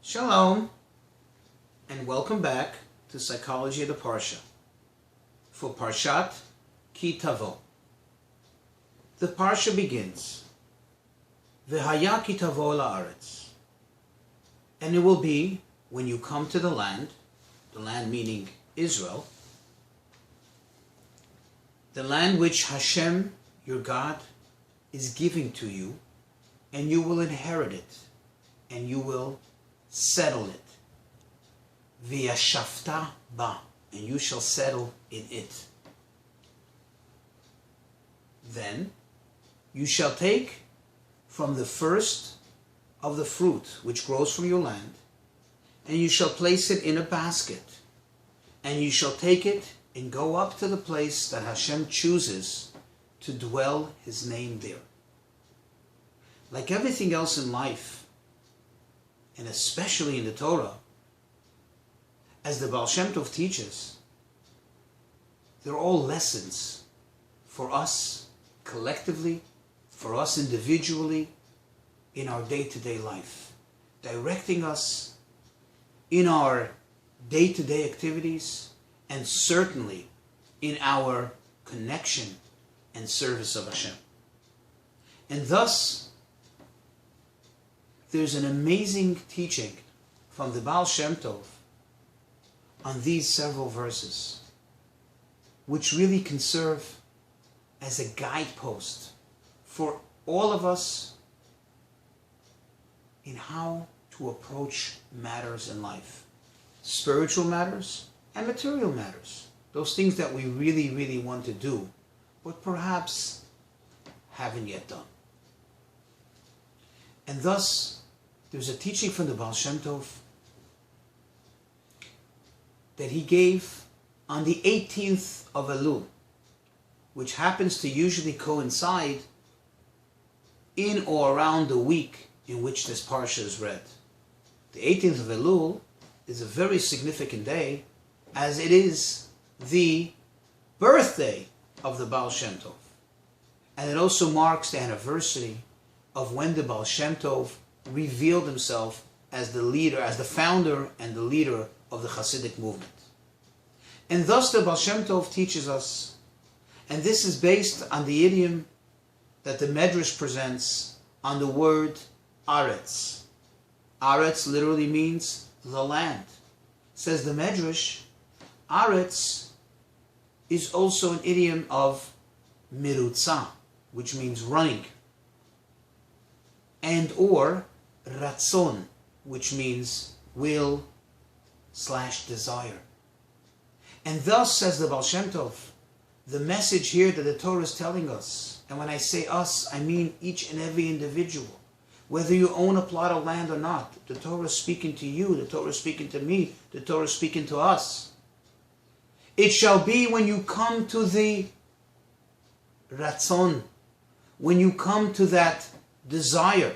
Shalom, and welcome back to Psychology of the Parsha for Parshat Ki Tavo. The Parsha begins, V'haya ki tavo la'aretz, and it will be when you come to the land meaning Israel, the land which Hashem, your God, is giving to you, and you will inherit it, and you will settle it. V'yashafta ba, and you shall settle in it. Then you shall take from the first of the fruit which grows from your land, and you shall place it in a basket, and you shall take it and go up to the place that Hashem chooses to dwell His name there. Like everything else in life, and especially in the Torah, as the Baal Shem Tov teaches, they're all lessons for us collectively, for us individually, in our day-to-day life, directing us in our day-to-day activities, and certainly in our connection and service of Hashem. And thus, there's an amazing teaching from the Baal Shem Tov on these several verses, which really can serve as a guidepost for all of us in how to approach matters in life. Spiritual matters and material matters. Those things that we really, really want to do, but perhaps haven't yet done. And thus, there's a teaching from the Baal Shem Tov that he gave on the 18th of Elul, which happens to usually coincide in or around the week in which this Parsha is read. The 18th of Elul is a very significant day, as it is the birthday of the Baal Shem Tov. And it also marks the anniversary of when the Baal Shem Tov revealed himself as the leader, as the founder and the leader of the Hasidic movement. And thus the Baal Shem Tov teaches us, and this is based on the idiom that the Medrash presents on the word Aretz. Aretz literally means the land. Says the Medrash, Aretz is also an idiom of mirutza, which means running, and or ratzon, which means will / desire. And thus, says the Baal Shem Tov, the message here that the Torah is telling us, and when I say us, I mean each and every individual, whether you own a plot of land or not, the Torah is speaking to you, the Torah is speaking to me, the Torah is speaking to us. It shall be when you come to the ratzon, when you come to that desire,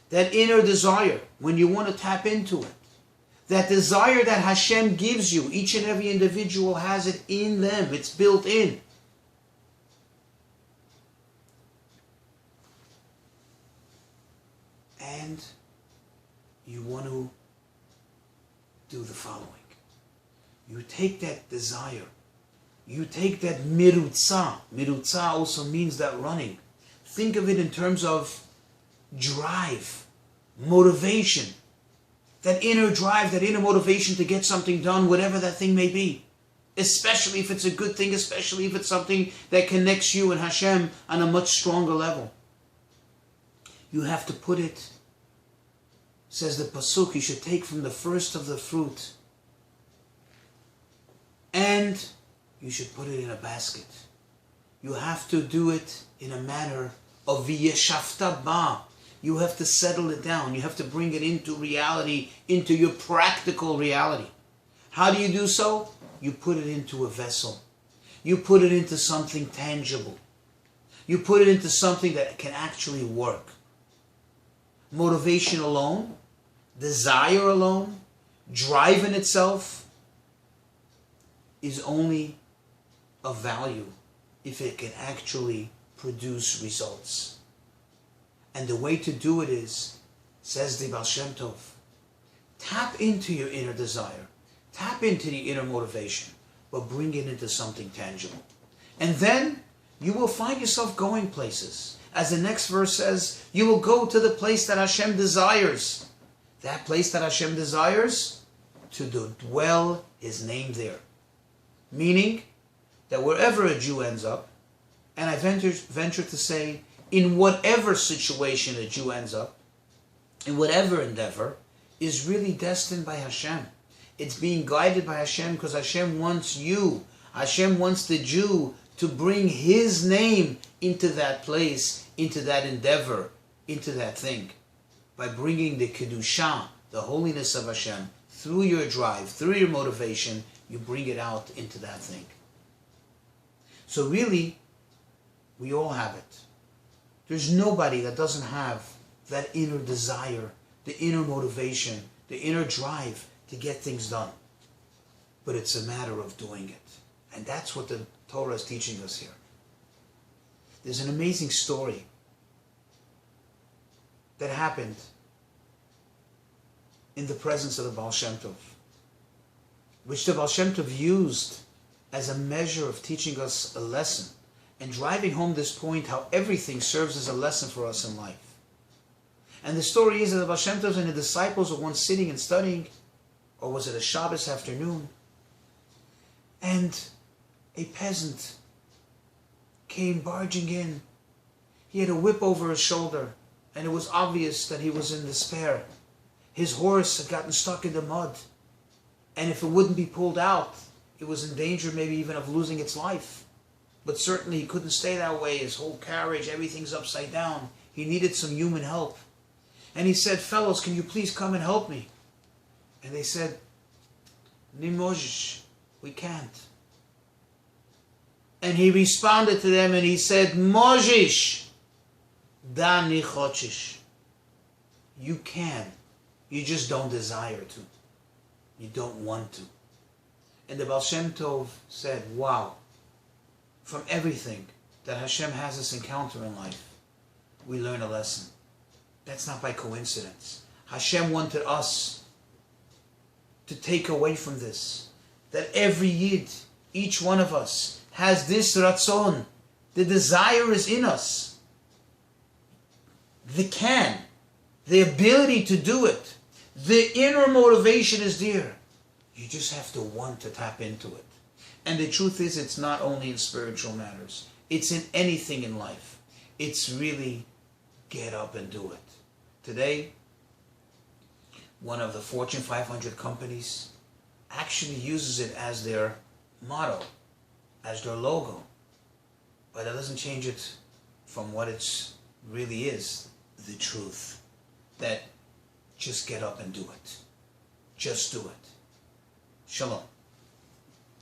that inner desire, when you want to tap into it, that desire that Hashem gives you, each and every individual has it in them, it's built in. And you want to do the following. You take that desire, you take that mirutza. Mirutza also means that running. Think of it in terms of drive, motivation, that inner drive, that inner motivation to get something done, whatever that thing may be. Especially if it's a good thing, especially if it's something that connects you and Hashem on a much stronger level. You have to put it, says the Pasuk, you should take from the first of the fruit, and you should put it in a basket. You have to do it in a manner of v'yeshafta ba. You have to settle it down. You have to bring it into reality, into your practical reality. How do you do so? You put it into a vessel. You put it into something tangible. You put it into something that can actually work. Motivation alone, desire alone, drive in itself is only of value if it can actually produce results. And the way to do it is, says the Baal Shem Tov, Tap into your inner desire. Tap into the inner motivation, but bring it into something tangible. And then you will find yourself going places. As the next verse says, you will go to the place that Hashem desires. That place that Hashem desires, to dwell His name there. Meaning that wherever a Jew ends up, and I venture to say, in whatever situation a Jew ends up, in whatever endeavor, is really destined by Hashem. It's being guided by Hashem because Hashem wants you, Hashem wants the Jew to bring His name into that place, into that endeavor, into that thing. By bringing the Kedusha, the holiness of Hashem, through your drive, through your motivation, you bring it out into that thing. So really, we all have it. There's nobody that doesn't have that inner desire, the inner motivation, the inner drive to get things done. But it's a matter of doing it. And that's what the Torah is teaching us here. There's an amazing story that happened in the presence of the Baal Shem Tov, which the Baal Shem Tov used as a measure of teaching us a lesson and driving home this point how everything serves as a lesson for us in life. And the story is that the Baal Shem Tov and the disciples were once sitting and studying, or was it a Shabbos afternoon, and a peasant came barging in. He had a whip over his shoulder, and it was obvious that he was in despair. His horse had gotten stuck in the mud, and if it wouldn't be pulled out, it was in danger maybe even of losing its life. But certainly he couldn't stay that way. His whole carriage, everything's upside down. He needed some human help. And he said, "Fellows, can you please come and help me?" And they said, "Nimojish, we can't." And he responded to them and he said, "Mojish, da nichochish." You can. You just don't desire to. You don't want to. And the Baal Shem Tov said, wow, from everything that Hashem has us encounter in life, we learn a lesson. That's not by coincidence. Hashem wanted us to take away from this, that every Yid, each one of us, has this ratzon. The desire is in us. The ability to do it. The inner motivation is there. You just have to want to tap into it. And the truth is, it's not only in spiritual matters. It's in anything in life. It's really get up and do it. Today, one of the Fortune 500 companies actually uses it as their motto, as their logo. But that doesn't change it from what it really is, the truth. That just get up and do it. Just do it. Shalom.